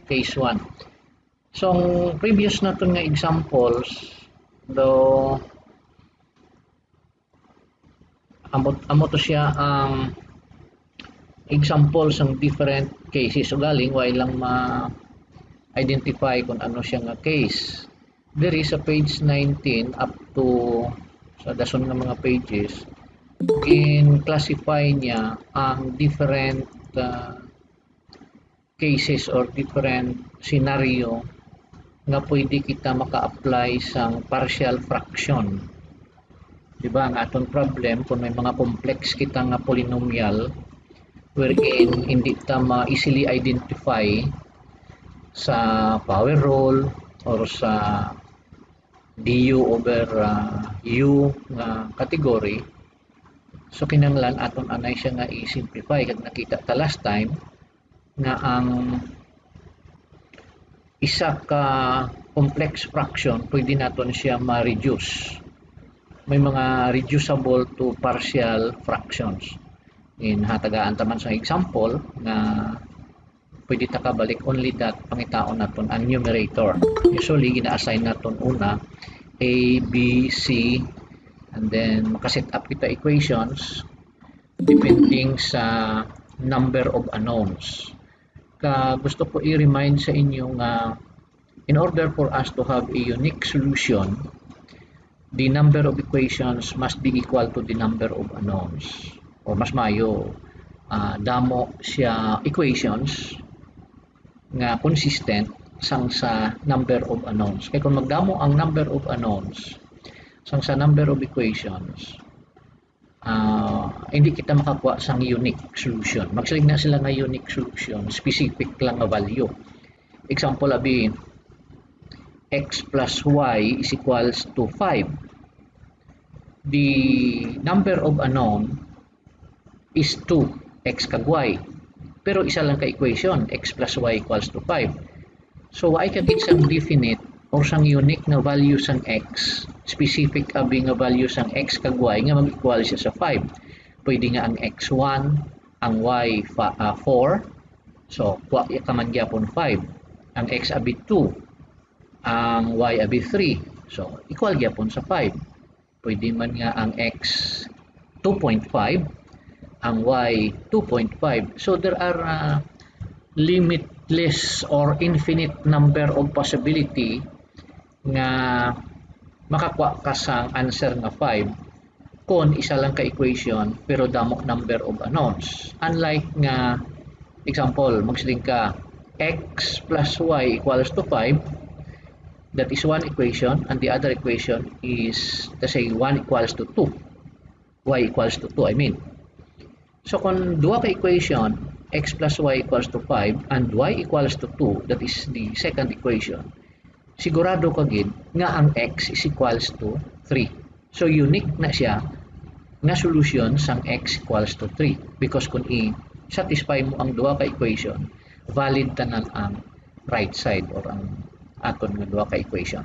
case 1. So previous naton nga examples do amo to siya ang examples ng different cases. So galing way lang ma-identify kung ano siya nga case. There is a page 19 up to sa dason ng mga pages in classify niya ang different cases or different scenario nga pwede kita maka-apply sa partial fraction. Diba ang atong problem kung may mga complex kita nga polynomial wherein hindi ta ma-easily identify sa power rule or sa du over u nga category. So kinahanglan aton anay siya nga i-simplify kag nakita ta last time nga ang isa ka complex fraction pwede naton siya ma-reduce. May mga reducible to partial fractions. Hatagaan taman sa example na pwede ta kabalik only that pangitaon naton ang numerator. Usually gina-assign naton una a, b, c and then makaset up kita equations depending sa number of unknowns. Gusto ko i-remind sa inyo nga in order for us to have a unique solution, the number of equations must be equal to the number of unknowns. O mas mayo, damo siya equations nga consistent sang sa number of unknowns. Kaya kung magdamo ang number of unknowns sang sa number of equations, hindi kita makakuha sang unique solution. Magsiling na sila nga unique solution, specific lang nga value. Example abi, x plus y is equals to 5. The number of unknown is 2, x kag y. Pero isa lang ka equation, x plus y equals to 5. So ay kag isang definite or sang unique nga value sang x, specific abi nga value sang x kag y nga mag-equal siya sa 5. Pwede nga ang x1, ang y 4, so kuha ka man gyapon 5. Ang x abi 2, ang y abi 3, so equal gyapon sa 5. Pwede man nga ang x 2.5, ang y 2.5. So there are limitless or infinite number of possibility nga makakuha ka sang answer nga 5 kung isa lang ka equation pero damo number of unknowns. Unlike nga example, magsiling ka x plus y equals to 5. That is one equation, and the other equation is, let's say, 1 equals to 2. Y equals to 2, I mean. So, kung duha ka equation, x plus y equals to 5, and y equals to 2, that is the second equation, sigurado ka gid nga ang x is equals to 3. So, unique na siya nga solution sang x equals to 3. Because kung i-satisfy mo ang duha ka equation, valid tanan ang right side or ang aton nga duha ka equation.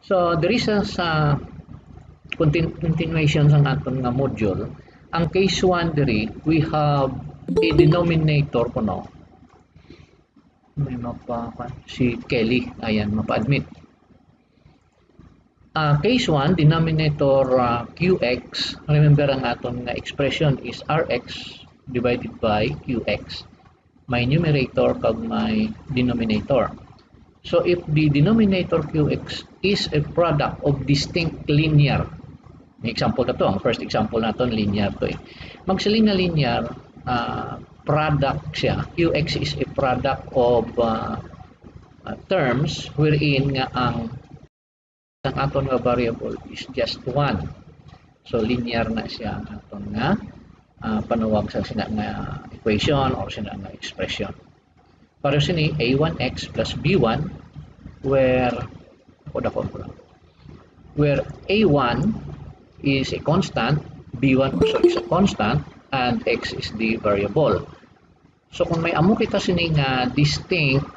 So there is sa continuation sang aton nga module, ang case 1 diri we have a denominator kuno. May si Kelly ayan mapa-admit. Case 1 denominator qx. Remember ang aton nga expression is rx divided by qx. May numerator kag may denominator. So if the denominator qx is a product of distinct linear, example na to, ang first example naton linear to magsiling na linear product siya, qx is a product of terms wherein nga ang aton nga variable is just 1. So linear na siya aton nga panuwag sa sina nga equation or sina nga expression. Para sini a1x plus b1 where a1 is a constant, b1 also is a constant, and x is the variable. So kung may amo kita sini nga distinct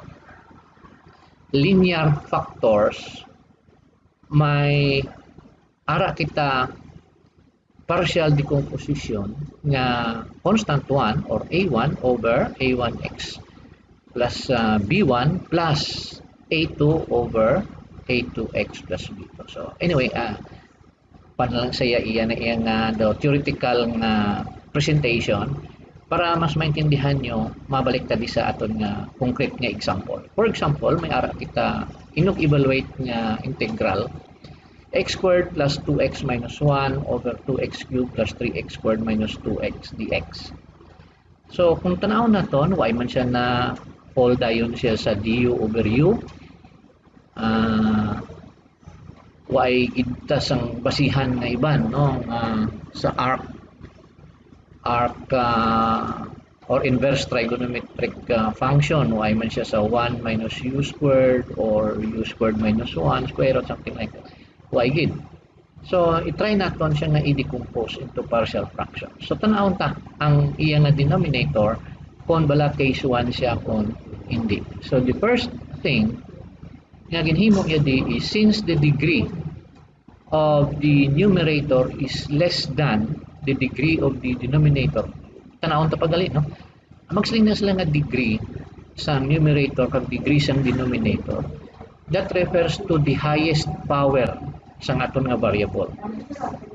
linear factors, may ara kita partial decomposition nga constant 1 or a1 over a1x. plus b1 plus a2 over a2x plus b2. So anyway, lang saya iyan na iyang the theoretical nga presentation para mas maintindihan nyo, mabalik tadi sa aton nga concrete nga example. For example, may ara kita inog-evaluate nga integral x squared plus 2x minus 1 over 2x cubed plus 3x squared minus 2x dx. So kung tanaw na to, why man siya na fall dayon siya sa du over u. Why itas ang basihan nga iban no sa arc or inverse trigonometric function, why man siya sa 1 minus u squared or u squared minus 1 square or something like that. Why gid? So i-try naton siya nga i-decompose into partial fraction. So tanawon ta ang iya nga denominator kung bala case 1 siya kung hindi. So the first thing nga ginhimo niya di is since the degree of the numerator is less than the degree of the denominator. Tanawon ta pagali no. Magsiling na sila nga degree sa numerator kag degree sa denominator. That refers to the highest power sa aton nga variable.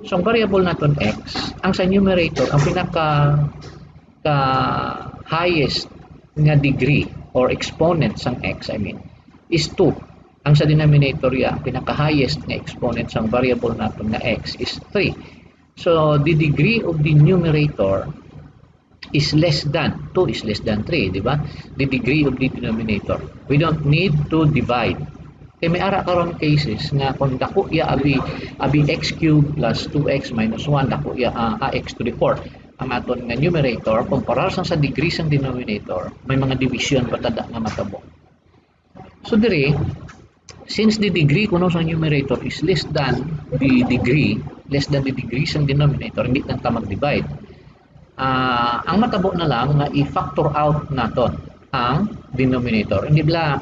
So ang variable naton x, ang sa numerator ang pinaka highest nga degree or exponent sang x is 2. Ang sa denominator ya pinaka highest nga exponent sang variable naton nga x is 3. So the degree of the numerator is less than 2 is less than 3, di ba? The degree of the denominator. We don't need to divide. Kaya may ara karon cases nga kung dako ya abi x cubed plus 2x minus 1 dako ya ax to the 4 ang aton nga numerator kumpara sa degree sang denominator, may mga division patada nga matabo. So dire, since the degree kuno sa numerator is less than the degree sang denominator, hindi na ta mag-divide. Ang matabo na lang nga i-factor out naton ang denominator. Hindi bla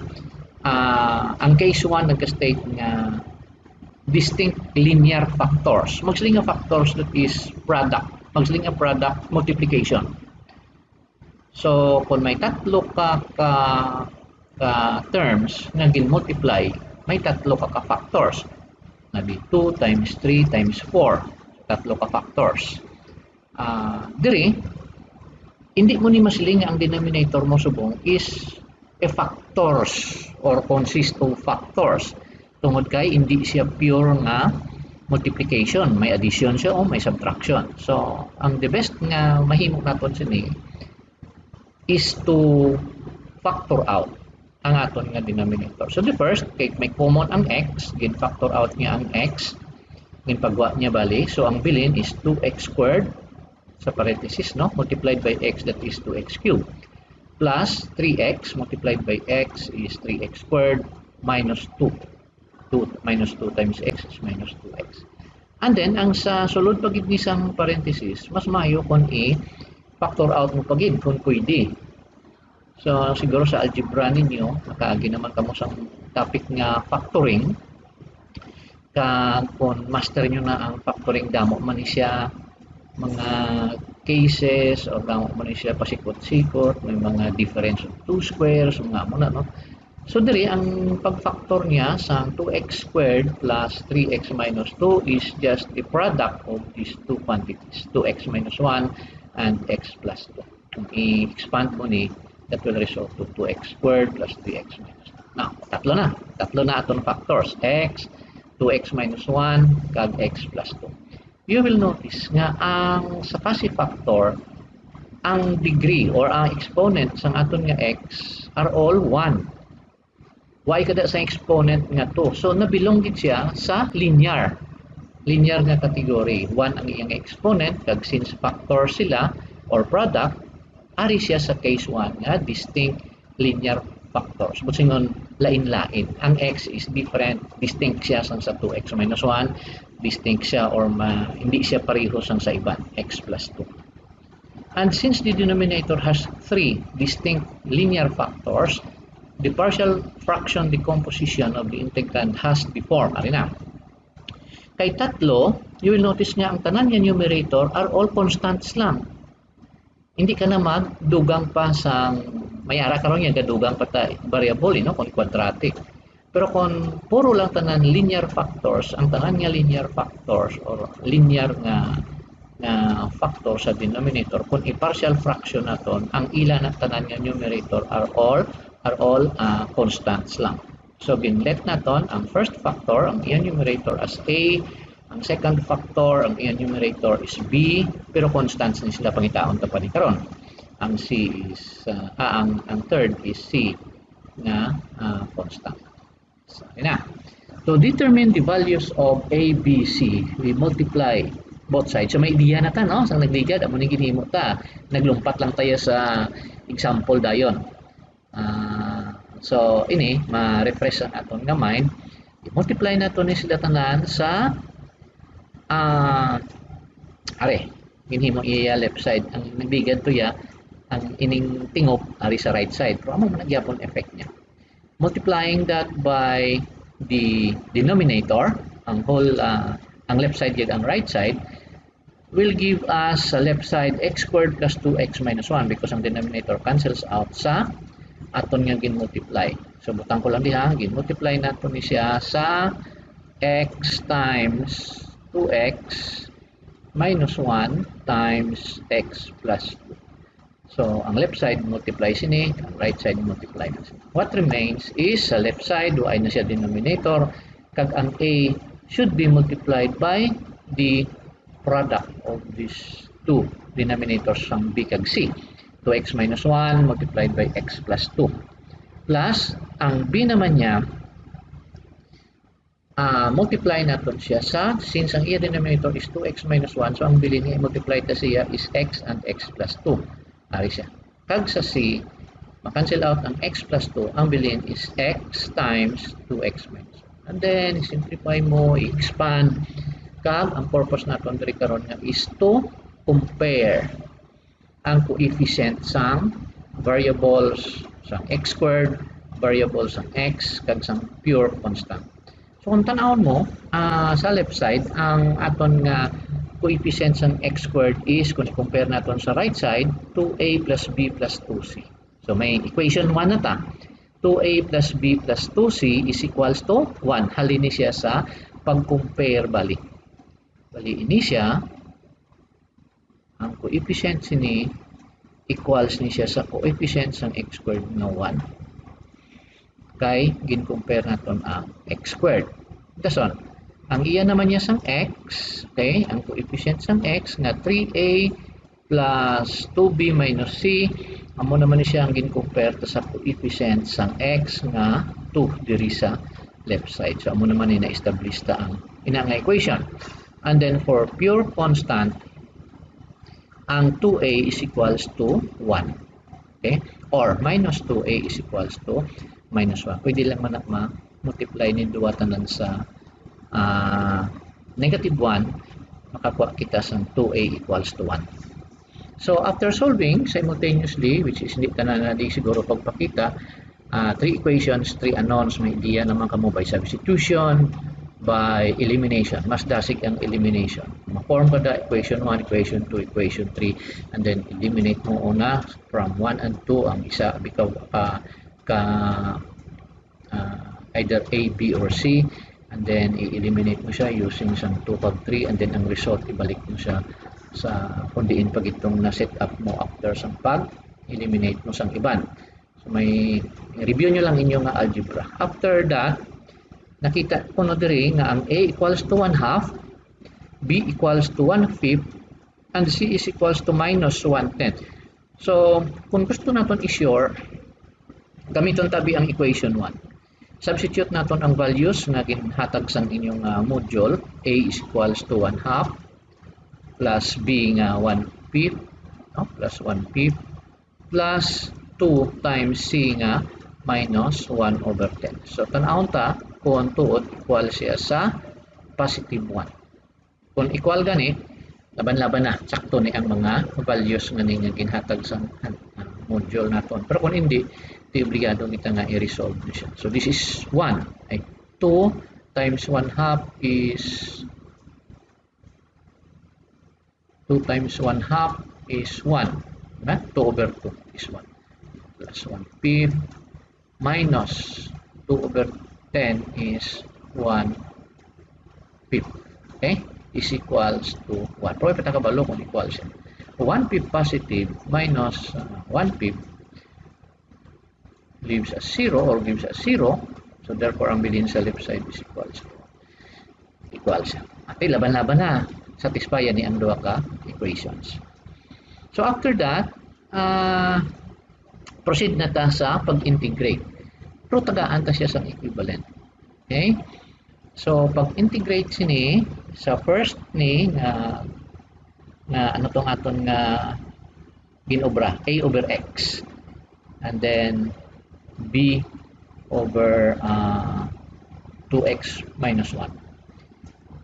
ang case 1 nagka-state nga distinct linear factors. Magsiling nga factors that is product. Magsiling nga product multiplication. So kung may tatlo ka terms nga gin-multiply, may tatlo ka factors. Nabi 2 times 3 times 4. Tatlo ka factors. Diri, hindi mo ni masiling ang denominator mo subong is factors or consist of factors. Tungod kay hindi siya pure nga multiplication, may addition siya o may subtraction. So ang the best nga mahimo naton sini is to factor out ang aton nga denominator. So the first, kay may common ang x, gin factor out niya ang x, gin pagwa niya bali. So ang bilin is 2x squared sa parenthesis no, multiplied by x, that is 2x cubed, plus 3x multiplied by x is 3x squared minus 2. Minus 2 times x is minus 2x. And then, ang sa sulod pagid ni sang parenthesis, mas maayo kung i-factor out mo pagid kung pwede. So, siguro sa algebra ninyo, makaagi naman kamo sa topic nga factoring. Kung master nyo na ang factoring, damo man siya mga cases o damo man siya pasikot-sikot, may mga difference of 2 squares, mga muna, no? So, diri, ang pag-factor niya sa 2x squared plus 3x minus 2 is just the product of these two quantities, 2x minus 1 and x plus 2. Kung i-expand mo ni, that will result to 2x squared plus 3x minus 2. Now, tatlo na atong factors, x, 2x minus 1, kag x plus 2. You will notice nga ang sa passive factor, ang degree or ang exponent sa aton nga x are all 1. Y kada sa exponent nga 2. So nabilong gid siya sa linear nga category. 1 ang iyang exponent, kag since factor sila or product, ari siya sa case 1 nga distinct linear factors. But singon lain-lain. Ang x is different, distinct siya sa 2x minus 1, distinct siya or hindi siya pareho sa iban, x plus 2. And since the denominator has 3 distinct linear factors, the partial fraction decomposition of the integrand has the form. Ari na. Kay tatlo, you will notice nga ang tanan nga numerator are all constants lang. Hindi ka na magdugang pa sa may ara karon nga gadugang pata variable no kung quadratic. Pero kung puro lang tanan linear factors, ang tanan nga linear factors or linear nga factor sa denominator, kung i-partial fraction naton, ang ilan na tanan nga numerator are all constants lang. So ginlet naton ang first factor, ang iyang numerator as A, ang second factor, ang iyang numerator is B, pero constants ni sila pangitaon ta pa ni karon. Ang C is ang third is C na constant. So, na. To determine the values of A, B, C, we multiply both sides. So may idea na ta, no? Sang nagligad, amo ni ginhimo ta. Naglumpat lang tayo sa example dayon. So ini ma-refresh ang aton nga mind. I-multiply nato ni sila tanan sa are ginhimo iya left side. Ang nagligad to ya ang ining tingop ari sa right side. Pero amo man nagyapon effect niya. Multiplying that by the denominator, ang whole ang left side yun ang right side, will give us sa left side x squared plus 2x minus 1 because ang denominator cancels out sa aton nga gin-multiply. So butang ko lang diha, gin-multiply nato ni siya sa x times 2x minus 1 times x plus 2. So, ang left side multiply sini, ang right side multiply na sini. What remains is sa left side, ay na siya denominator, kag ang A should be multiplied by the product of these two denominators ng B kag C. 2x minus 1 multiplied by x plus 2. Plus, ang B naman niya, multiply natin siya sa, since ang iya denominator is 2x minus 1, so ang bilin niya multiply ta siya is x and x plus 2. Ari siya. Kag sa C, makancel out ang x plus 2, ang bilin is x times 2x minus 1. And then, simplify mo, i-expand. Kag, ang purpose natin diri karon nga is to compare ang coefficient sang variables sang x squared, variables sang x, kag sang pure constant. So, kung tanawon mo, sa left side, ang aton nga coefficients ng x squared is, kung i-compare natin sa right side, 2a plus b plus 2c. So may equation 1 na ta. 2a plus b plus 2c is equals to 1. Halini siya sa pag-compare bali. Bali ini siya, ang coefficients ni equals ni siya sa coefficients ng x squared na 1. Kay, gin-compare natin ang x squared. Dason, ang iya naman niya sang x, okay, ang coefficient sang x nga 3a plus 2b minus c, amo naman siya ang gin-compare sa coefficient sang x nga 2 diri sa left side. So amo naman ni na-establish ta ang ina nga equation. And then for pure constant, ang 2a is equals to 1. Okay? Or minus 2a is equals to minus 1. Pwede lang man ma-multiply ni duwa tanan sa negative 1, makakuha kita sa 2a equals to 1. So after solving simultaneously, which is hindi tanan na di siguro pagpakita, 3 equations, 3 unknowns, may idea naman kamo by substitution, by elimination. Mas dasig ang elimination. Ma-form ka da equation 1, equation 2, equation 3, and then eliminate mo una from 1 and 2 ang isa bitaw either A, B, or C, and then i-eliminate mo siya using isang 2 kag 3, and then ang result ibalik mo siya sa kundiin pag itong na-set up mo after sang pag-eliminate mo sang iban. So may review nyo lang inyong algebra. After that, nakita ko na diri nga ang A equals to 1/2, B equals to 1/5, and C is equals to minus 1/10. So, kung gusto natin i-sure, gamiton tabi ang equation 1. Substitute natin ang values nga ginhatag sa inyong module. A is equals to 1/2 plus B nga 1/5, no? Plus 1/5 plus 2 times C nga minus 1/10. So, tanawon ta kung tuod equal siya sa positive 1. Kung equal gani, laban-laban na, sakto ni ang mga values nga nga ginhatag sa module naton. Pero kung hindi, di obligado kita nga i-resolve siya. So this is 1. Ay 2 times 1/2 is 2 times 1/2 is 1. 2/2 is 1. plus 1/5 minus 2 over 10 is 1/5. Okay? Is equals to 1. Pero ipatakabalo kung equal siya. 1/5 positive minus 1/5 leaves as 0 or gives us 0. So therefore, ang bilhin sa left side is equals to equal siya. Okay, laban-laban na. Satisfy ni ang duha ka equations. So after that, proceed na ta sa pag-integrate. Pero tagaan ta siya sa equivalent. Okay? So pag-integrate sini sa first ni na ano tong aton nga ginobra, a over x, and then b over 2x minus 1.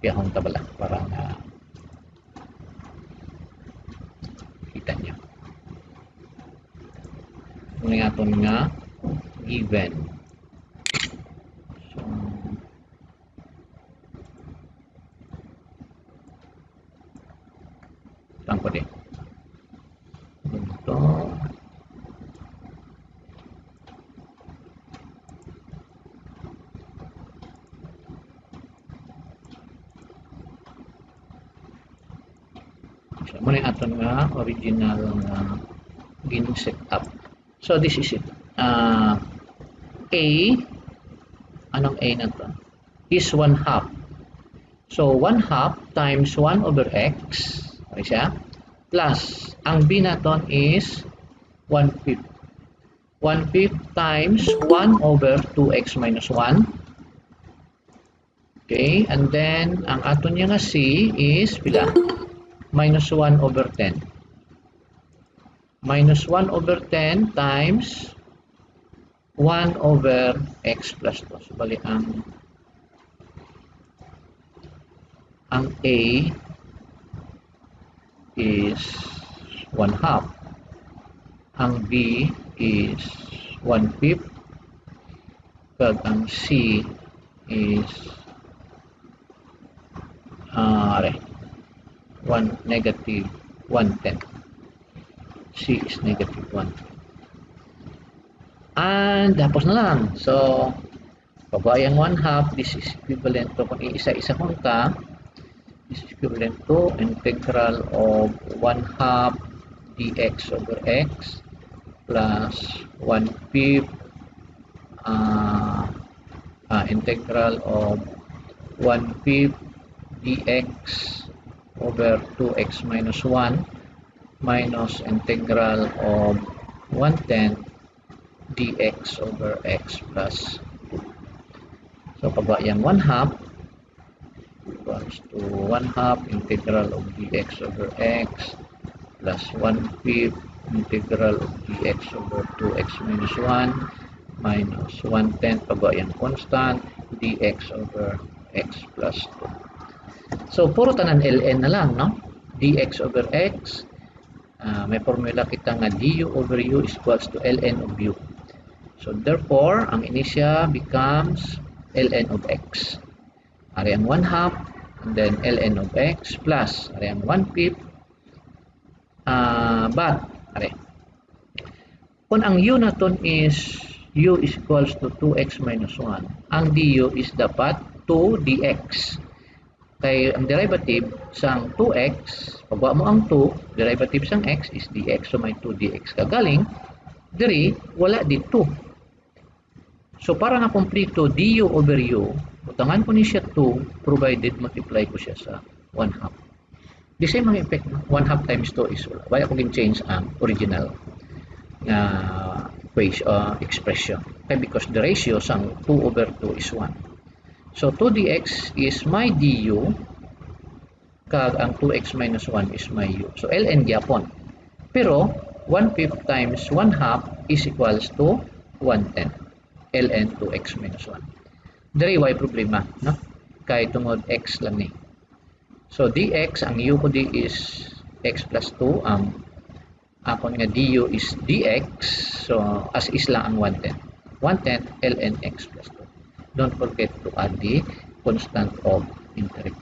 Kaya akong tabala para kita nyo. Ito nga aton nga given. So, saan ko din? Ito. So, muna yung aton nga original nga gin-set up. So, this is it. A, anong A na to? Is 1/2. So, 1/2 times 1 over x, okay siya? Plus, ang B naton is 1/5. 1/5 times 1 over 2x minus 1. Okay, and then, ang aton niya nga C is pila? Minus 1 over 10. Minus 1 over 10 times 1 over x plus 2. So, bali ang A is 1/2. Ang B is 1/5. Kag ang C is negative 1/10. C is negative 1. And tapos na lang. So, pabayang 1/2, this is equivalent to, kung iisa-isa kong ta, this is equivalent to integral of 1/2 dx over x plus 1/5 integral of 1/5 dx over 2x minus 1 minus integral of 1/10 dx over x plus 2. So, pabayang 1/2 equals to 1/2 integral of dx over x plus 1/5 integral of dx over 2x minus 1 minus 1/10 pabayang constant dx over x plus 2. So, puro tanan ln na lang, no? Dx over x, may formula kita nga du over u is equals to ln of u. So, therefore, ang inisya becomes ln of x. Ari ang 1/2, and then ln of x plus, ari ang 1/5, but, ari, kung ang u naton is u is equals to 2x minus 1, ang du is dapat 2 dx. Kay ang derivative sang 2x, pagwa mo ang 2, derivative sang x is dx, so may 2 dx kagaling, diri wala dito. So para na kompleto du over u, utangan ko ni siya 2 provided multiply ko siya sa 1/2. The same ang effect, 1/2 times 2 is wala. Wala ko change ang original na expression. Okay, because the ratio sang 2 over 2 is 1. So 2 dx is my du, kag ang 2x minus 1 is my u. So ln gyapon. Pero 1/5 times 1/2 is equals to 1/10. ln 2x minus 1. Dari why problema, no? Kay tungod x lang ni. So dx, ang u ko di is x plus 2, ang akon nga du is dx, so as is lang ang 1/10. 1/10 ln x plus 2. Don't forget to add the constant of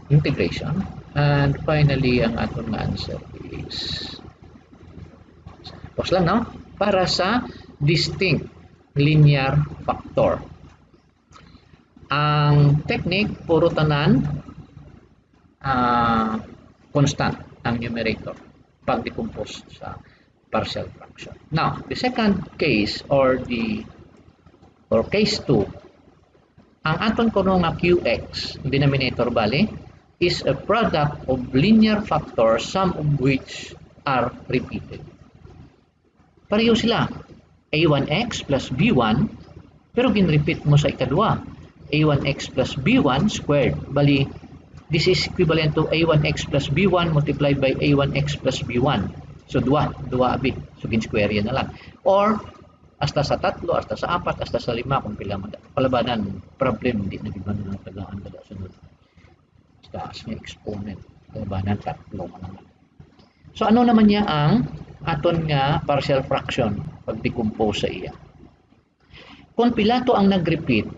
integration. And finally, ang aton nga answer is, pause lang, no? Para sa distinct linear factor. Ang technique, puro tanan constant ang numerator pag decompose sa partial fraction. Now, the second case or case 2, ang aton kuno nga qx, denominator bali, is a product of linear factors, some of which are repeated. Pareho sila, a1x plus b1, pero ginrepeat mo sa ikadua, a1x plus b1 squared. Bali, this is equivalent to a1x plus b1 multiplied by a1x plus b1. So, dua abi. So, gin-square yan na lang. Or, hasta sa 3, hasta sa 4, hasta sa 5, kung pila palabanan, problem, hindi na giban ng tagaan kada sunod. Taas nga exponent, palabanan 3 naman. So, ano naman niya ang aton nga partial fraction pag decompose sa iya? Kung pila to ang nag-repeat,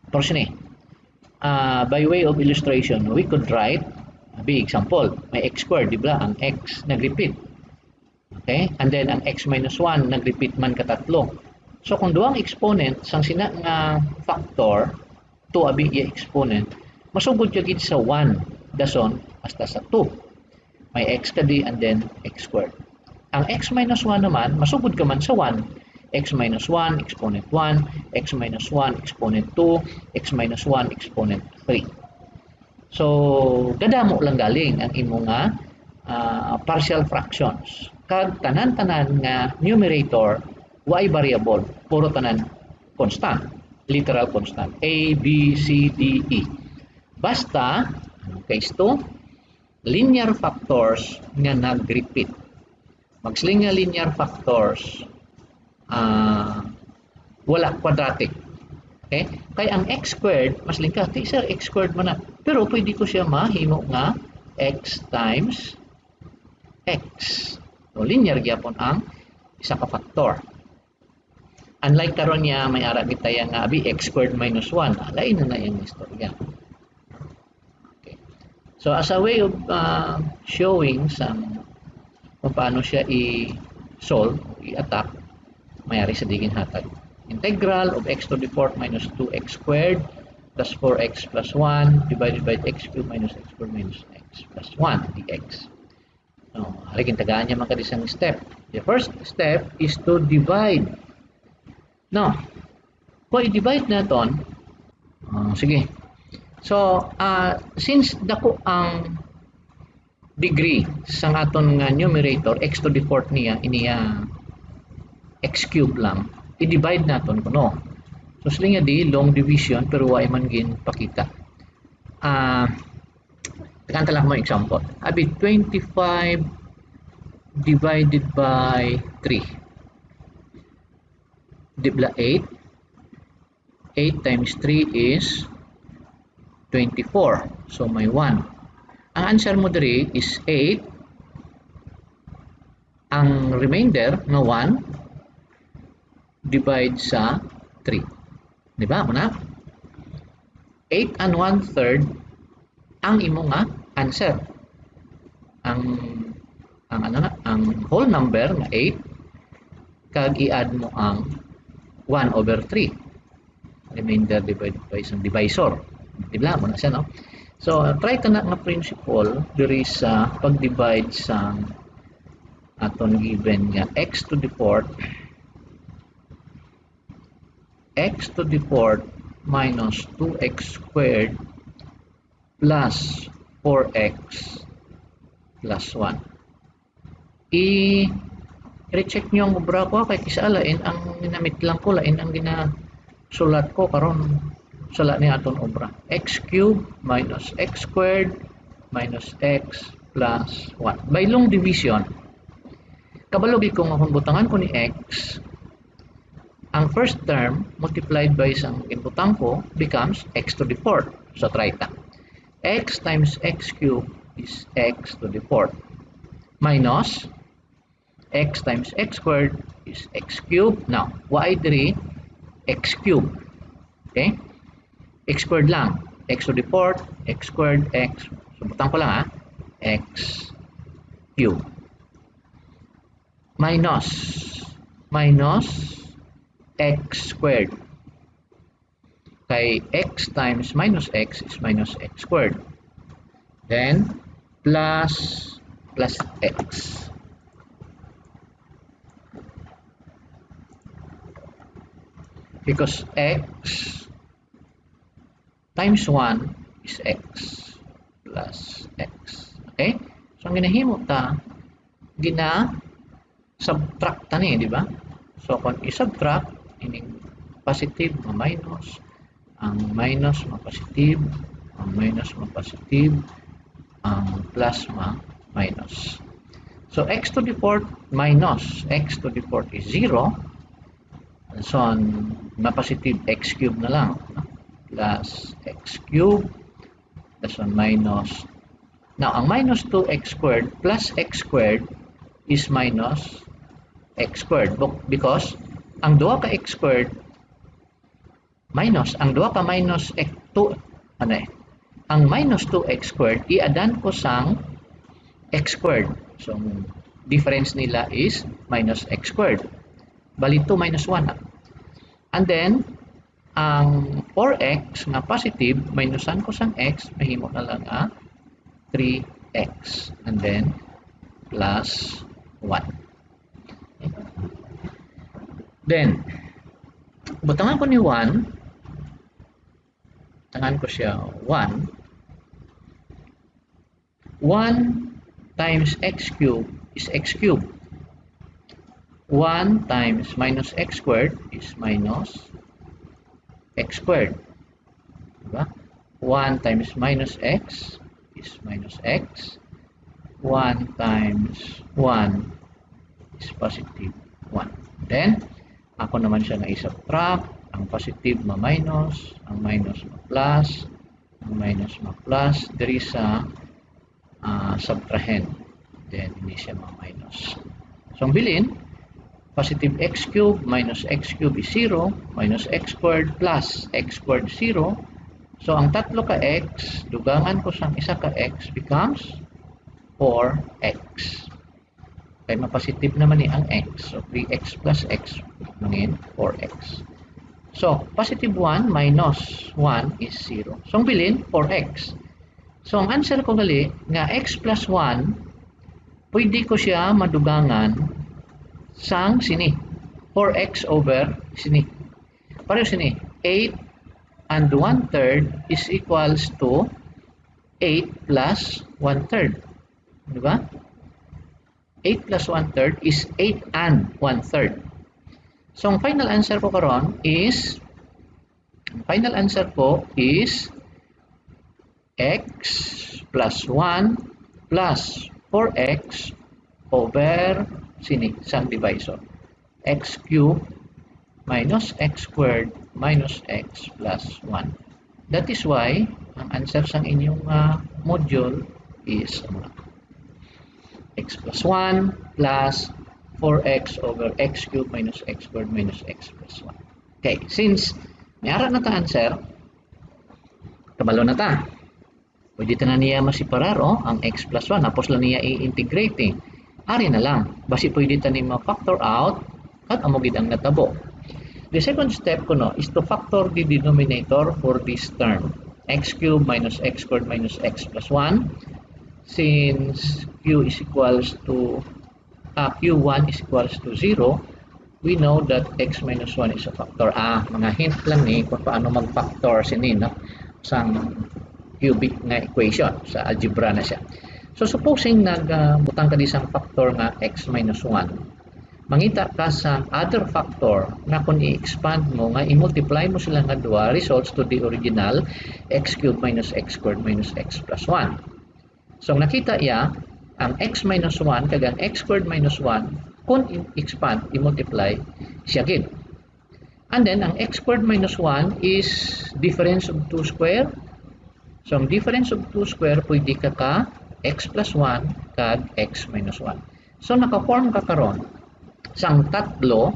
portion by way of illustration, we could write a big example. May x squared, di ba? Ang x nag-repeat. Okay? And then, ang x minus 1, nag-repeat man katatlo. So, kung duang exponent, sang sina nga factor, 2 abi iya exponent, masugod siya gid sa 1, dason, hasta sa 2. May x kadi and then x squared. Ang x minus 1 naman, masugod ka man sa 1, x minus 1, exponent 1, x minus 1, exponent 2, x minus 1, exponent 3. So, gadamo lang galing ang imo nga partial fractions. Kag tanan-tanan nga numerator, y variable, puro tanan constant, literal constant, a, b, c, d, e. Basta, case 2, linear factors nga nag-repeat. Magsling nga linear factors, wala quadratic. Okay? Kaya ang x squared, mas lingka, sir, x squared man na. Pero pwede ko siya mahimo nga x times x. So, linear gyapon ang isa ka factor. Unlike karon niya, may ara bitaya nga abi x squared minus 1. Lain na yung istorya. Okay. So, as a way of showing some kung paano siya i-solve, i-attack, mayari sa digin hatag. Integral of x to the 4th minus 2x squared plus 4x plus 1 divided by x cubed minus x squared minus x plus 1 dx. So, halikin tagaan niya mga kadisang step. The first step is to divide. Now, kung i-divide natin, sige. So, since dako ang degree sa aton nga numerator, x to the 4th niya, iniya x cube lang, i-divide naton kuno. So, sila nga di, long division, pero wala man gin pakita. Takanta lang mo example. Abi, 25 divided by 3. Dibla 8. 8 times 3 is 24. So, may 1. Ang answer mo diri is 8. Ang remainder na 1 divide sa 3. Di ba? Muna? 8 and 1/3 ang imo nga answer. Ang whole number na 8 kag i-add mo ang 1/3. Remainder divided by isang divisor. Di ba? Muna siya, no? So, try ka na nga principle diri sa pag-divide sa aton given nga x to the 4th minus 2x squared plus 4x plus 1. I-recheck nyo ang obra ko kay kisa lain ang ginamit lang ko, lain ang ginasulat ko karon sala ni aton obra. X cubed minus x squared minus x plus 1. By long division, kabalogi kung humbutangan ko ni x, ang first term multiplied by isang inputang ko becomes x to the 4th. So, try ta. X times x cubed is x to the 4th minus x times x squared is x cubed. Now, y diri x cubed. Okay? X squared lang. X to the 4th, x squared, x. So, butang ko lang x cubed. Minus x squared. Kay x times minus x is minus x squared. Then, plus x. Because x times 1 is x plus x. Okay? So, ang ginahimo ta, gina-subtract ta ni, di ba? So, kung i-subtract, ining positive ma-minus, ang minus ma-positive, ang minus ma-positive, ang plus ma-minus. So, x to the fourth minus x to the fourth is 0. So, ma-positive x cube na lang. Plus x cube. That's one minus. Now, ang minus 2x squared plus x squared is minus x squared. Because, ang 2 ka x squared minus, ang 2 ka minus x 2, ano eh? Ang minus 2x squared, i-adan ko sang x squared. So, difference nila is minus x squared. Bali 2 minus 1. And then, ang 4x na positive, minusan ko sang x, mahimo na lang 3x. And then, plus 1. Okay. Then, butangan ko ni 1, tangan ko siya 1. 1 times x cubed is x cubed. 1 times minus x squared is minus x squared. Diba? 1 times minus x is minus x. 1 times 1 is positive 1. Then, ako naman siya na i-subtract. Ang positive ma-minus, ang minus ma-plus, ang minus ma-plus. There is a subtrahend. Then, hindi siya ma-minus. So, ang bilin, positive x cubed minus x cubed is 0, minus x squared plus x squared 0. So, ang tatlo ka x, dugangan ko sang isa ka x becomes 4x. Kaya ma-positive naman ang x. So, 3x plus x mangin 4x. So, positive 1 minus 1 is 0. So, ang bilin, 4x. So, ang answer ko gali, nga x plus 1, pwede ko siya madugangan sang sini. 4x over sini. Pareho sini. 8 and 1/3 is equals to 8 plus 1/3. Diba? 8 plus 1/3 is 8 and 1/3. So, ang final answer ko karon is x plus 1 plus 4x over sini sang divisor. X cubed minus x squared minus x plus 1. That is why ang answer sang inyong module is x plus 1 plus 4x over x cubed minus x squared minus x plus 1. Okay, since mayara na ta answer, kabalo na ta. Pwede na niya masiparar ang x plus 1. Tapos lang niya i-integrate. Ari na lang. Basi pwede ta ni ma-factor out at amogid ang natabo. The second step ko is to factor the denominator for this term. X cubed minus x squared minus x plus 1. Since q is equals to q1 is equals to 0, we know that x minus 1 is a factor. Mga hint lang ni kung paano mag-factor sinin sang cubic nga equation sa algebra na siya. So supposing nagbutang ka di sang factor nga x minus 1, mangita ka sa other factor na kung i-expand mo nga i-multiply mo sila nga duha results to the original x cubed minus x squared minus x plus 1. So nakita iya ang x minus 1 kag ang x squared minus 1 kung i-expand i-multiply siya gid. And then ang x squared minus 1 is difference of 2 square. So, ang difference of 2 square, pwede ka x plus 1 kag x minus 1. So, naka-form ka karon sang tatlo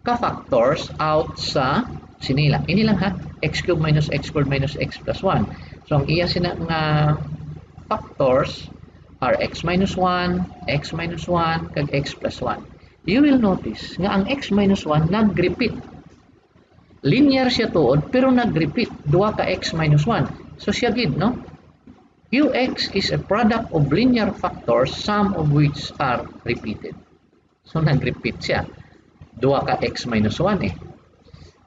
ka-factors out sa sinila. Ini lang x cubed minus x squared minus x plus 1. So, ang iya sina nga factors are x minus 1, x minus 1, kag x plus 1. you will notice nga ang x minus 1 nag-repeat. Linear siya tuod pero nag-repeat. Duha ka x minus 1. So siya gid, no? Ux is a product of linear factors, some of which are repeated. So nag-repeat siya. Duha ka x minus 1 eh.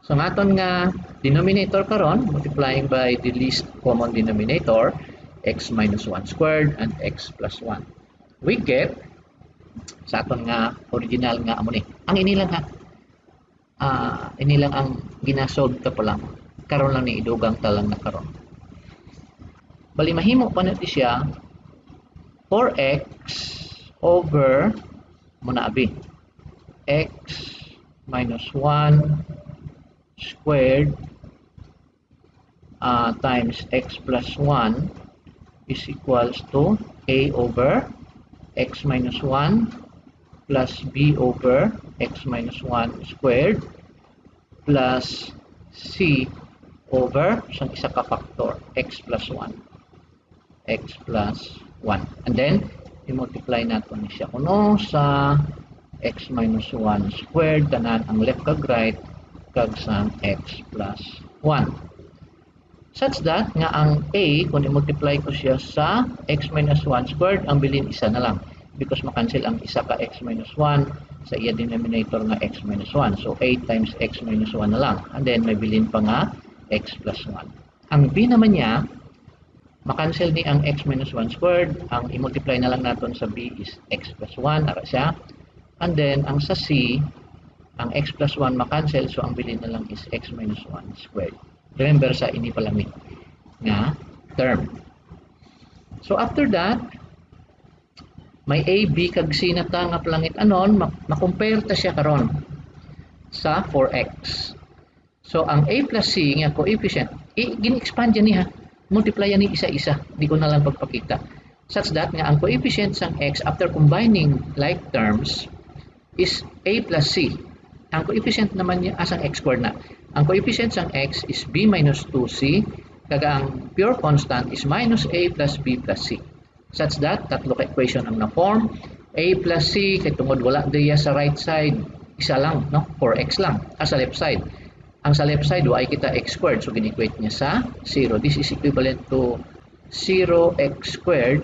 So naton nga denominator karon, multiplying by the least common denominator, x minus 1 squared and x plus 1. We get sa aton nga original nga amo ni. Ang inilang ha. Inilang ang ginasolve ta pa lang. Karon lang ni idugang ta lang na karon. Bali mahimo pa natin siya 4x over muna abi x minus 1 squared times x plus 1 is equals to a over x minus 1 plus b over x minus 1 squared plus c over isang isa ka factor x plus 1 and then i-multiply natin siya kuno sa x minus 1 squared tanan ang left kag right kag sa x plus 1 such that nga ang a kung i-multiply ko siya sa x minus 1 squared ang bilin isa na lang because makancel ang isa ka x minus 1 sa iya denominator nga x minus 1 so a times x minus 1 na lang and then may bilin pa nga x plus 1 ang b naman niya makancel ni ang x minus 1 squared ang i-multiply na lang natin sa b is x plus 1 ara siya and then ang sa c ang x plus 1 makancel so ang bilin na lang is x minus 1 squared. Remember sa ini pa lang nga term. So after that, may a, b kag c na ta nga palangit anon, makompare ta siya karon sa 4x. So ang a plus c nga coefficient, gini-expand yan niya, multiply yan ni isa-isa, di ko na lang pagpakita. Such that nga ang coefficient sang x after combining like terms is a plus c. Ang coefficient naman niya asang x squared na. Ang coefficient sang x is b minus 2c kag ang pure constant is minus a plus b plus c. Such that tatlo ka equation ang na-form. A plus c kay tungod wala diya sa right side isa lang, no? 4x lang sa left side. Ang sa left side ay kita x squared so gini-equate niya sa 0. This is equivalent to 0x squared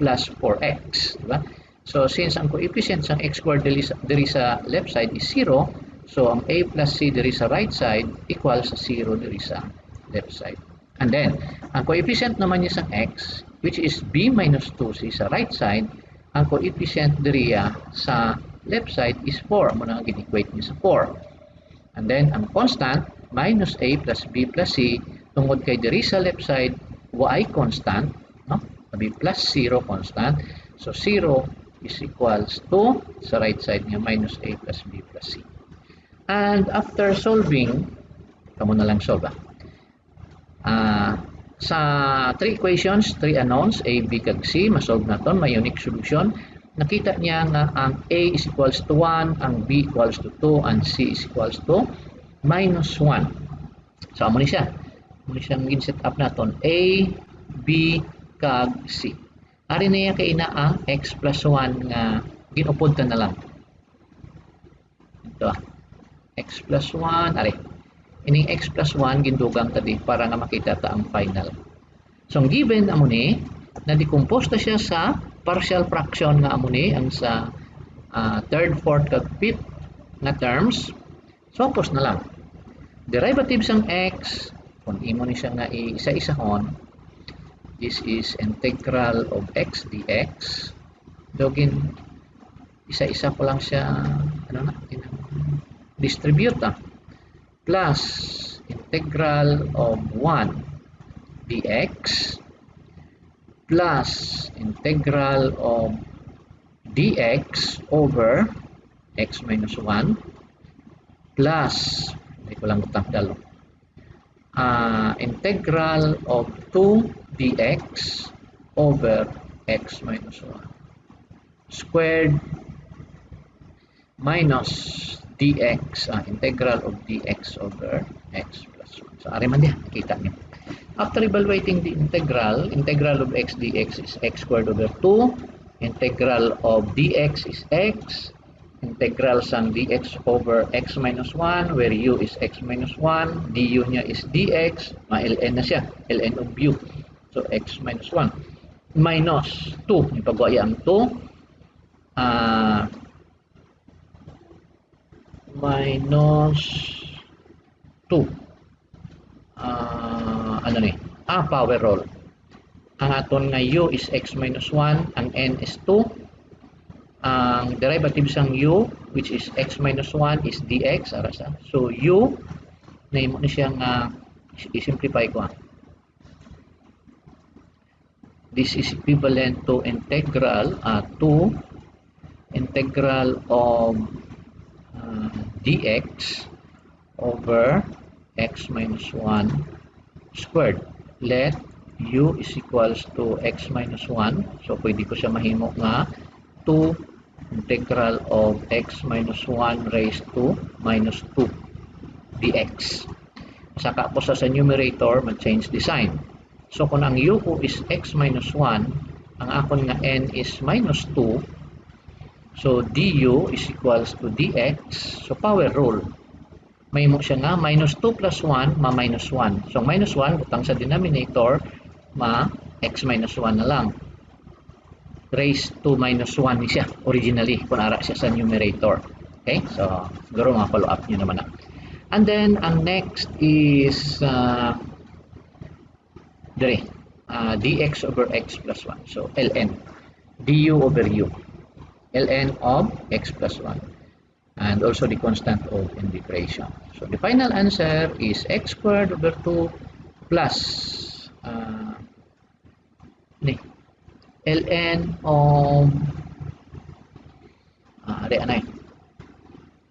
plus 4x, di ba? So since ang coefficient ng x squared diri sa left side is 0, so ang a plus c diri sa right side equals 0 diri sa left side. And then, ang coefficient naman niya sa x, which is b minus 2c sa right side, ang coefficient diri sa left side is 4. Amo na gin-equate niya sa 4. And then, ang constant, minus a plus b plus c, tungod kay diri sa left side, y constant, no? Sabi plus 0 constant. So 0 is equals to sa right side nga minus a plus b plus c. And after solving, kamo na lang solve sa 3 equations, 3 unknowns, a, b, kag c, masolve naton, may unique solution. Nakita niya nga ang a is equals to 1, ang b equals to 2, and c is equals to minus 1. So amo ni siya. Amo ni siyang gin-set up naton, a, b, kag c. Ari na yan kay ina ang x plus 1 nga ginupod ta na lang. Ito x plus 1, ari. Ining x plus 1 gindugang tadi para nga makita ta ang final. So ang given amo ni na decompose ta siya sa partial fraction nga amo ni ang sa third, fourth kag fifth na terms. So pos na lang. Derivative sang x kung imo ni siya nga isa-isahon. This is integral of x dx. Dogin isa-isa ko lang siya distribute plus integral of 1 dx plus integral of dx over x minus 1 plus hindi ko lang tanggal integral of 2 dx over x minus 1 squared minus dx, integral of dx over x plus 1. So, ari man diya, kita niyo. After evaluating the integral of x dx is x squared over 2, integral of dx is x, integral sang dx over x minus 1 where u is x minus 1, du niya is dx, ma-ln na siya, ln of u. So x minus 1 minus 2, ipagwaya ang 2, minus 2, ano ni? Power roll. Ang aton nga u is x minus 1, ang n is 2, ang derivative sang u which is x minus 1 is dx, arasa. So u nahimo na siya nga i-simplify ko. This is equivalent to integral of dx over x minus 1 squared. Let u is equals to x minus 1. So pwede ko siya mahimo nga 2 integral of x minus 1 raised to minus 2 dx. Saka po sa numerator, mag-change the sign. So kung ang u ko is x minus 1, ang akon nga n is minus 2, so du is equals to dx. So power rule. May mo siya nga minus 2 plus 1, ma-minus 1. So minus 1, butang sa denominator, ma-x minus 1 na lang. Raised to minus 1 ni siya originally kung ara siya sa numerator. Okay, so siguro mga follow up nyo naman na. And then ang next is dx over x plus 1. So ln du over u, ln of x plus 1, and also the constant of integration. So the final answer is x squared over 2 plus ln of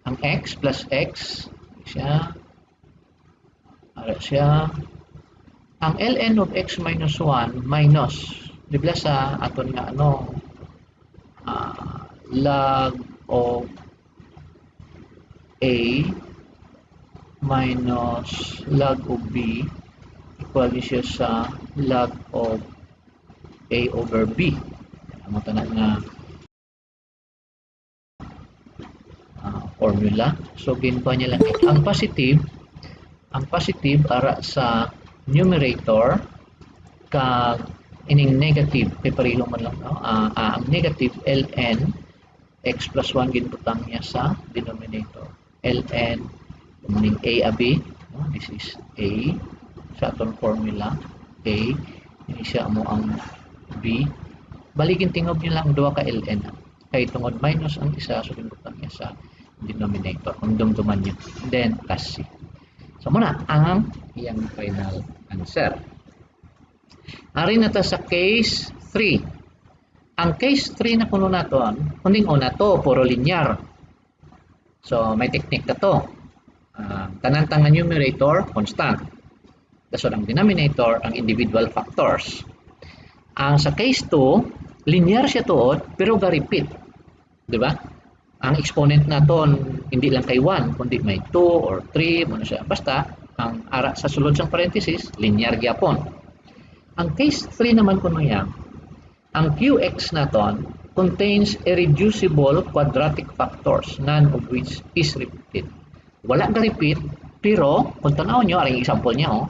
ang x plus x siya ang ln of x minus 1 minus dibla sa aton nga log of a minus log of b equal siya sa log of a over b. Ang tanan nga formula. So ginkuha niya lang ang positive ara sa numerator kag ining negative pareho man lang ang negative ln x plus 1 ginputang niya sa denominator. Ln meaning a b, this is a sa aton formula a, ini siya mo ang b, baligin tingob niyo lang duha ka ln kay tungod minus ang isa, so ginputang niya sa denominator kung dumduman niyo, then plus c. So muna ang iyang final answer. Ari na ta sa case 3. Ang case 3 na kuno naton, kuning una to puro linear. So may technique na to. Tanan nga numerator constant. Daso ang denominator ang individual factors. Ang sa case 2, linear siya tuod pero ga-repeat. Di ba? Ang exponent naton hindi lang kay 1 kundi may 2 or 3 mo na siya. Basta ang ara sa sulod sang parenthesis linear gyapon. Ang case 3 naman kuno yan, ang qx naton contains irreducible quadratic factors, none of which is repeated. Wala ga repeat pero kung tanaw nyo aring example niya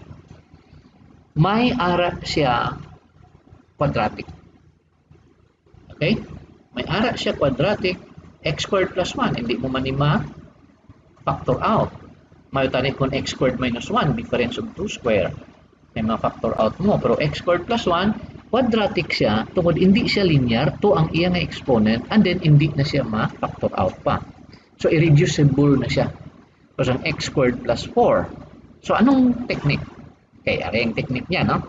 may ara siya quadratic. Okay? May ara siya quadratic x squared plus 1, hindi mo man factor out. May tani kung x squared minus 1, difference of 2 square. May ma-factor out mo. Pero x squared plus 1, quadratic siya, tungod hindi siya linear, to ang iya nga exponent, and then hindi na siya ma-factor out pa. So, irreducible na siya. Kasi ang x squared plus 4. So, anong technique? Okay, ari ang technique niya, no?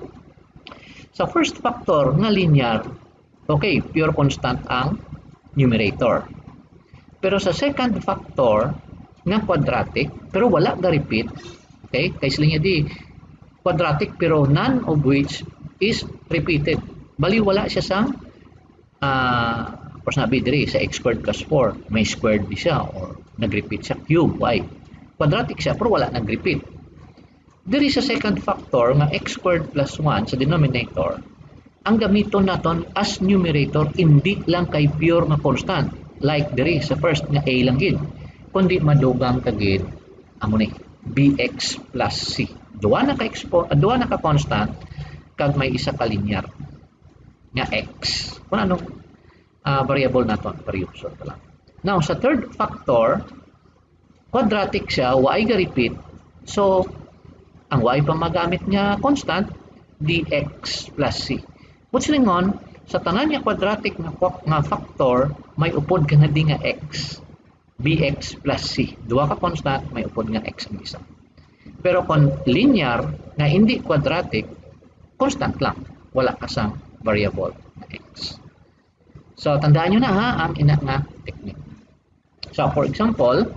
Sa first factor nga linear, okay, pure constant ang numerator. Pero sa second factor nga quadratic, pero wala ga repeat, okay, kay sila niya di quadratic pero none of which is repeated. Bali wala siya sa course nabi diri sa x squared plus 4, may squared di siya or nag-repeat siya cube, y. Quadratic siya pero wala nag-repeat. Diri sa second factor nga x squared plus 1 sa denominator, ang gamiton naton as numerator hindi lang kay pure nga constant. like diri sa first nga A lang gid, kundi madugang kagid amo ni bx plus c. Duha na ka constant kag may isa ka linear nga x. Kung anong variable naton, variable ta lang. Now sa third factor, quadratic siya, y ga repeat. So ang y pa magamit nga constant dx plus c. What's going on? Sa tanan nga quadratic nga factor, may upod ka nga di nga x. Bx plus c. Duha ka constant, may upod nga x ang isa. Pero kung linear na hindi quadratic, constant lang. Wala kasang variable na x. So, tandaan nyo na ha, ang ina nga technique. So, for example,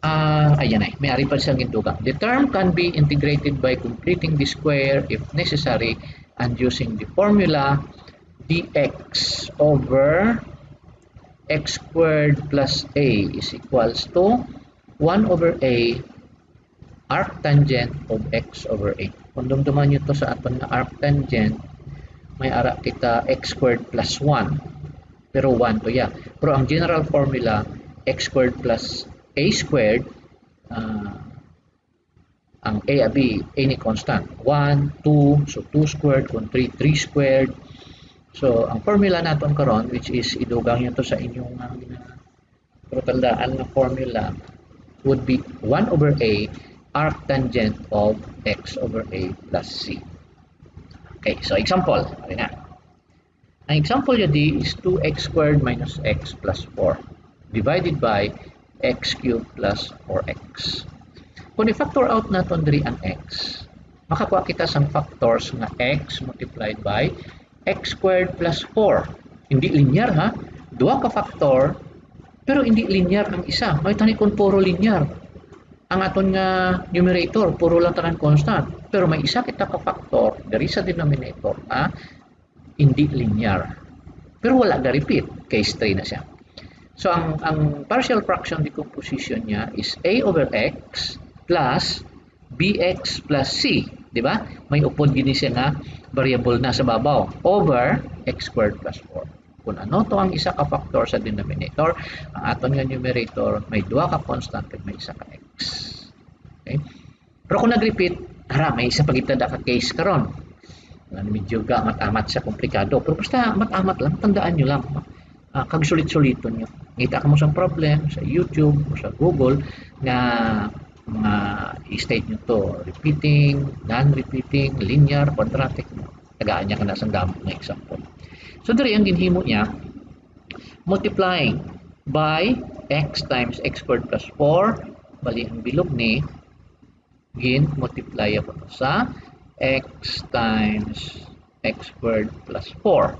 ayan ay, may ari pa siyang gintugang. The term can be integrated by completing the square if necessary and using the formula dx over x squared plus a is equals to 1 over a arctangent of x over a. Kung dumduman nyo to sa aton na arctangent, may ara kita x squared plus 1. Pero 1 to ya. Pero ang general formula, x squared plus a squared, ang a b, any constant. 1, 2, so 2 squared, kung 3, 3 squared. So, ang formula natin karon, which is idugang nyo to sa inyong pero tandaan na formula would be 1 over a arctangent of x over a plus c. Okay, so example. Okay na. Ang example yun is 2x squared minus x plus 4 divided by x cubed plus 4x. Kung i-factor out natin diri ang x, makakuha kita sang factors na x multiplied by x squared plus 4. Hindi linear ha. Duha ka factor, pero hindi linear ang isa. May tani kung puro linear. Ang aton nga numerator, puro lang tanan constant. Pero may isa kita ka factor, dari sa denominator na hindi linear. Pero wala ga repeat. Case 3 na siya. So, ang partial fraction decomposition niya is a over x plus bx plus c. Diba? May upod gini siya nga variable na sa babaw over x squared plus 4. Kung ano to ang isa ka factor sa denominator, ang aton nga numerator may duha ka constant at may isa ka x. Okay? Pero kung nag-repeat, may isa pagitada ka case karon. Medyo amat-amat sa komplikado. Pero basta amat-amat lang, tandaan nyo lang. Kag sulit-suliton nyo. Ngita ka mo sa problem sa YouTube o sa Google na mga i-state nyo to, repeating, non-repeating, linear, quadratic. Tagaan niya ka na sa gamit ng example. So, dari ang ginhimo niya, multiplying by x times x squared plus 4, bali ang bilog ni, multiply po sa x times x squared plus 4.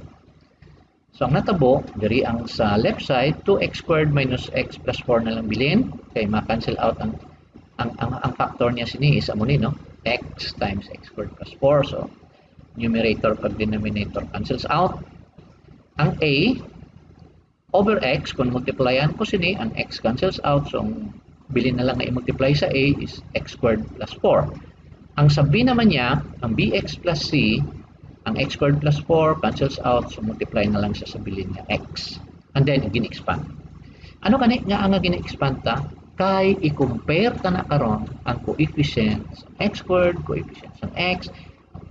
So, ang natabo, dari ang sa left side, 2x squared minus x plus 4 na lang bilhin. Kaya ma-cancel out ang factor niya sini is amo ni, no? X times x squared plus 4. So, numerator pag denominator cancels out. Ang a over x, kung multiplyan ko sini, ang x cancels out. So, bilhin na lang na i-multiply sa a is x squared plus 4. Ang sa b naman niya, ang bx plus c, ang x squared plus 4 cancels out. So, multiply na lang siya sa bilhin niya x. And then, gini-expand. Ano kani nga ang gini-expand ta? Kay i-compare ta na karon ang coefficients ng x squared, coefficients ng x,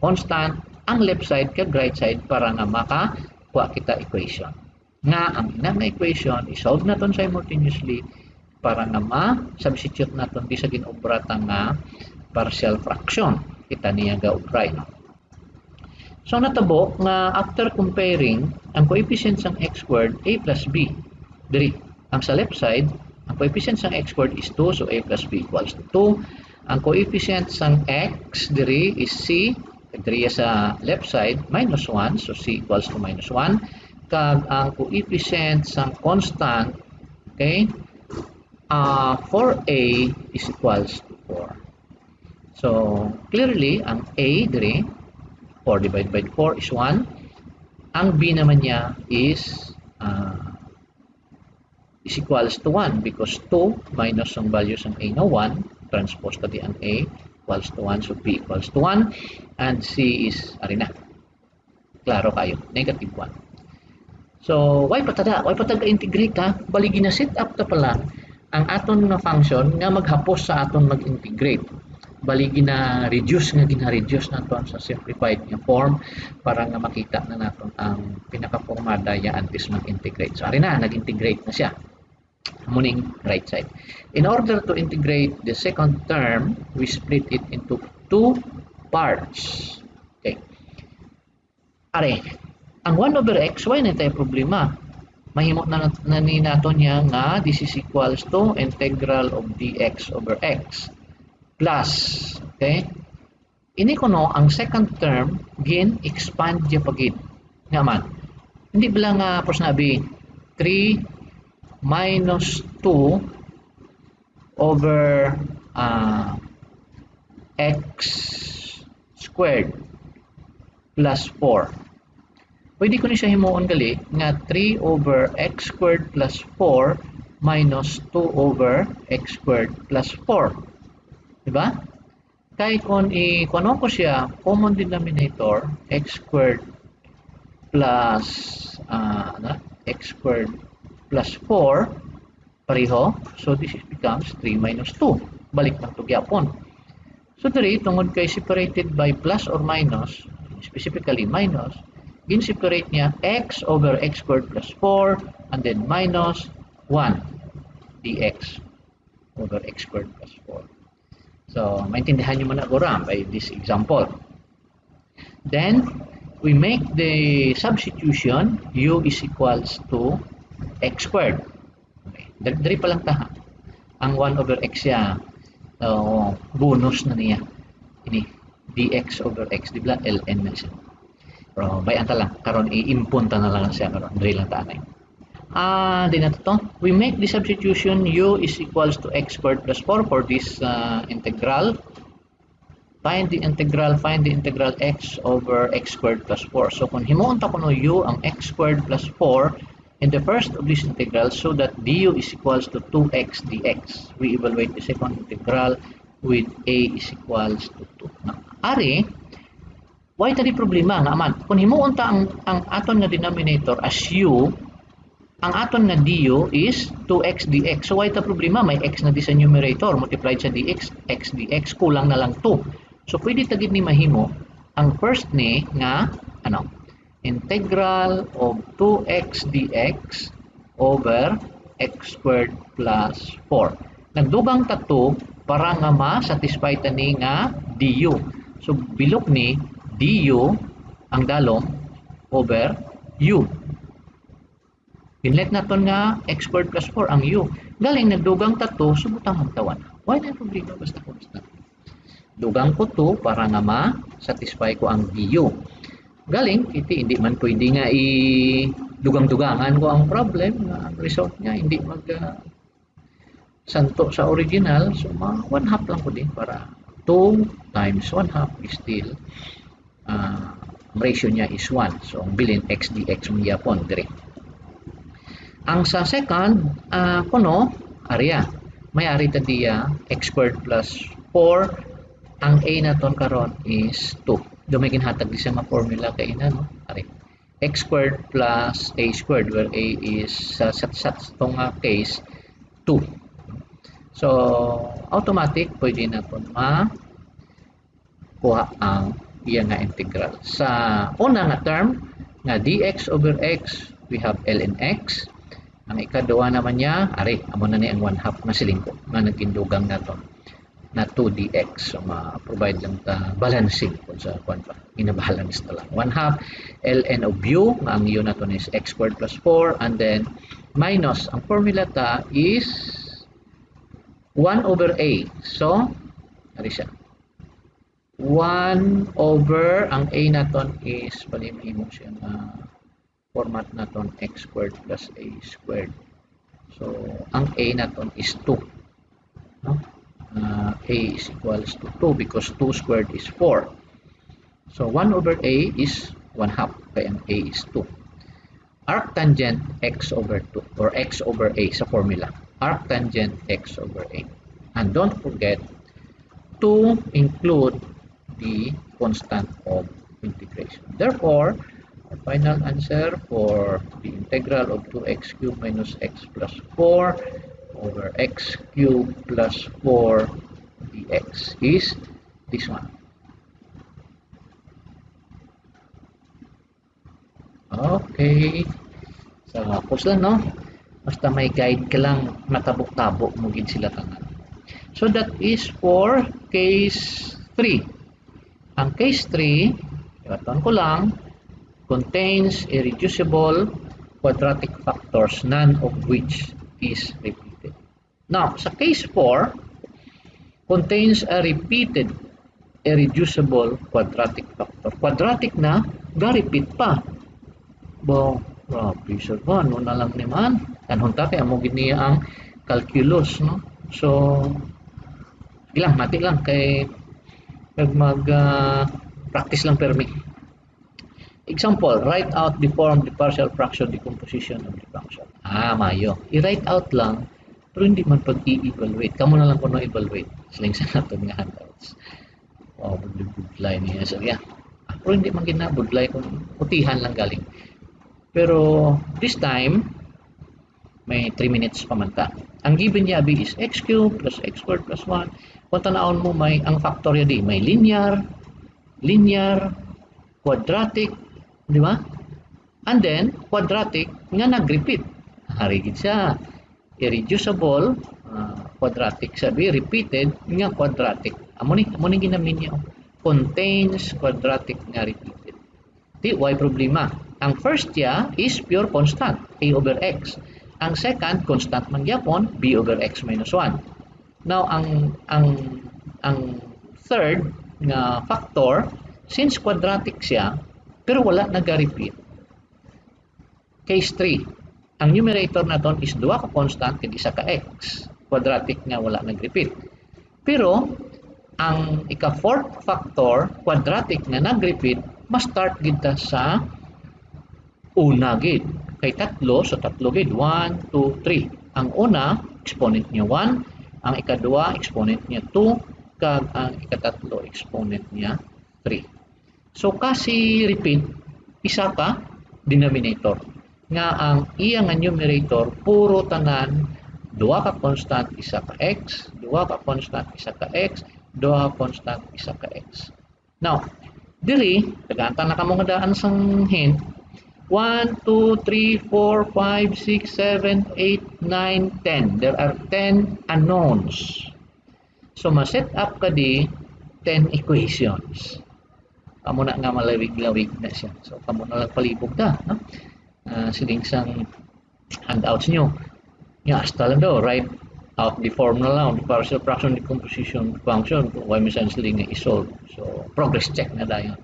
constant, ang left side kag right side para nga makakuha kita equation. Nga ang inang na equation, isolve naton simultaneously para nga ma-substitute naton di sa ginobra ta nga partial fraction. Kita niya ga-obray, no? So, natabo nga after comparing ang coefficients ng x squared, a plus b. Diri, ang sa left side, ang coefficients ng x squared is 2, so a plus b equals to 2. Ang coefficients ng x diri is c, diri sa left side, minus 1, so c equals to minus 1. Kag ang coefficients ng constant, okay, for a is equals to 4. So, clearly, ang a diri, 4 divided by 4 is 1. Ang b naman niya is equals to 1 because 2 minus ang values ng a na 1, transpose ta di ang a equals to 1, so b equals to 1, and c is, ari na, klaro kayo, negative 1. So, why pataga-integrate ha? Bali, gina-set up ta pala ang aton na function nga maghapos sa aton mag-integrate. Bali, gina-reduce naton sa simplified nga form para nga makita na naton ang pinaka-formada ya antes mag-integrate. So, ari na, nag-integrate na siya. Muning right side. In order to integrate the second term, we split it into two parts. Okay. Are, ang 1 over x, why na tayo problema? Mahimo na ni naton niya nga this is equals to integral of dx over x plus, okay? Ini ko no, ang second term, gin expand niya pagid. Nga man, hindi ba lang posnabi 3 minus 2 over x squared plus 4. Pwede ko ni siya himuon gali nga 3 over x squared plus 4 minus 2 over x squared plus 4. Diba? Kaya kung ikuanon ko siya, common denominator, x squared plus x squared plus 4, pareho. So this becomes 3 minus 2. Balik ng tugyapon. So diri, tungod kay separated by plus or minus, specifically minus, in-separate niya x over x squared plus 4 and then minus 1 dx over x squared plus 4. So, maintindihan nyo muna agora by this example. Then, we make the substitution u is equals to x squared. Okay. Dari pa lang taha. Ang 1 over x siya, bonus na niya. Ini, dx over x, di ba? ln na siya. Pero bayan ta lang, karon i-impunta na lang siya karon, diri lang ta anay. Di na to. We make the substitution u is equals to x squared plus 4 for this integral. Find the integral x over x squared plus 4. So kung himuon ta kuno u ang x squared plus 4 in the first of this integral so that du is equals to 2x dx. We evaluate the second integral with a is equals to 2. Now, ari, why tadi problema nga man? Kung himuon ta ang aton nga denominator as u, ang aton nga du is 2x dx. So why ta problema? May x na di sa numerator, multiplied sa dx, x dx, kulang na lang 2. So pwede tagid ni mahimo ang first ni nga integral of 2x dx over x squared plus 4. Nagdugang ta 2 para nga ma-satisfy ta ni nga du. So bilog ni du ang dalom over u. Pinlet naton nga x squared plus 4 ang u. Galing nagdugang tato, subutang magtawan. Why na problema basta constant? Dugang ko to para nga ma-satisfy ko ang du. Galing, hindi man pwede nga dugang-dugangan ko ang problem. Ang result niya hindi santo sa original. So, 1/2 lang ko din para 2 times 1/2 is still ratio niya is 1. So, ang bilin x dx mo yapon dire. Ang sa second, kuno, area. May ari ta diya x squared plus 4. Ang a naton karon is 2. Dumay ginhatag di siya ma-formula kay ina, no? Ari. X squared plus a squared where a is sa tong case 2. So, automatic pwede naton kuha ang iya nga integral. Sa una nga term nga dx over x, we have ln x. Ang ikaduha naman niya, ari, amo na ni ang 1/2 na silingko nga nagkindugang nato na 2 dx. So ma-provide lang ta balancing kung sa kwan pa. Ina-balance na lang. 1/2 ln of u, nga ang u nato is x squared plus 4 and then minus ang formula ta is 1 over a. So, ari siya. 1 over ang a naton is palimhimo siya na format naton x squared plus a squared. So, ang a naton is 2. No? A is equals to 2 because 2 squared is 4. So, 1 over a is 1/2 kaya ang a is 2. Arctangent x over 2 or x over a sa formula. Arctangent x over a. And don't forget to include the constant of integration. Therefore, Our final answer for the integral of 2x cubed minus x plus 4 over x cubed plus 4 dx is this one. Okay. So, tapos lang, no? Basta may guide ka lang, matabok-tabok mo gid sila tanan. So, that is for case 3. Ang case 3, iwaton ko lang, contains irreducible quadratic factors, none of which is repeated. Now, sa case 4, contains a repeated irreducible quadratic factor. Quadratic na, ga-repeat pa. Bo, grabe sir ba, no na lang naman. Kanhunta kay amo gid niya ang calculus, no? So, ilang mati lang kay mag practice lang permi. Example, write out the form of the partial fraction decomposition of the function. Mayo. I-write out lang, pero hindi man pag-i-evaluate. Kamu na lang kung no-evaluate. Siling sa natin nga handouts. Budlay niya. So, yeah. Pero hindi man ginabudlay kung putihan lang galing. Pero, this time, may 3 minutes pa man ta. Ang given niya is x cubed plus x squared plus 1. Kung tanawon mo, ang factorial di, may linear, quadratic, di ba? And then, quadratic nga nag-repeat. Harigid siya. Irreducible, quadratic sabi, repeated nga quadratic. Amo ni ginamin niya. Contains quadratic nga repeated. Di, why problema? Ang first niya is pure constant, a over x. Ang second, constant man gyapon, b over x minus 1. Now, ang third nga factor, since quadratic siya, pero wala nag-repeat. Case 3. Ang numerator naton is 2 ka constant kag isa ka x. Quadratic nga wala nag-repeat. Pero ang ika-fourth factor, quadratic nga nag-repeat, ma-start gid ta sa una gid. Kay tatlo, so tatlo gid. 1, 2, 3. Ang una, exponent niya 1. Ang ika-2, exponent niya 2. Kag ang ika-tatlo, exponent niya 3. So, kasi repeat, isa ka denominator. Nga ang iya nga numerator, puro tanan, 2 ka constant, isa ka x, 2 ka constant, isa ka x, 2 ka constant, isa ka x. Now, diri, tagaanta na ka mga daan sang hint, 1, 2, 3, 4, 5, 6, 7, 8, 9, 10. There are 10 unknowns. So, ma-set up ka di 10 equations. Kamu na nga malawig-lawig na siya. So, kamu na lang palibog na. No? Siling sang handouts nyo. Hasta lang daw, write out the formula of the partial fraction decomposition function kung why minsan siling nga isolve. So, progress check na dayon.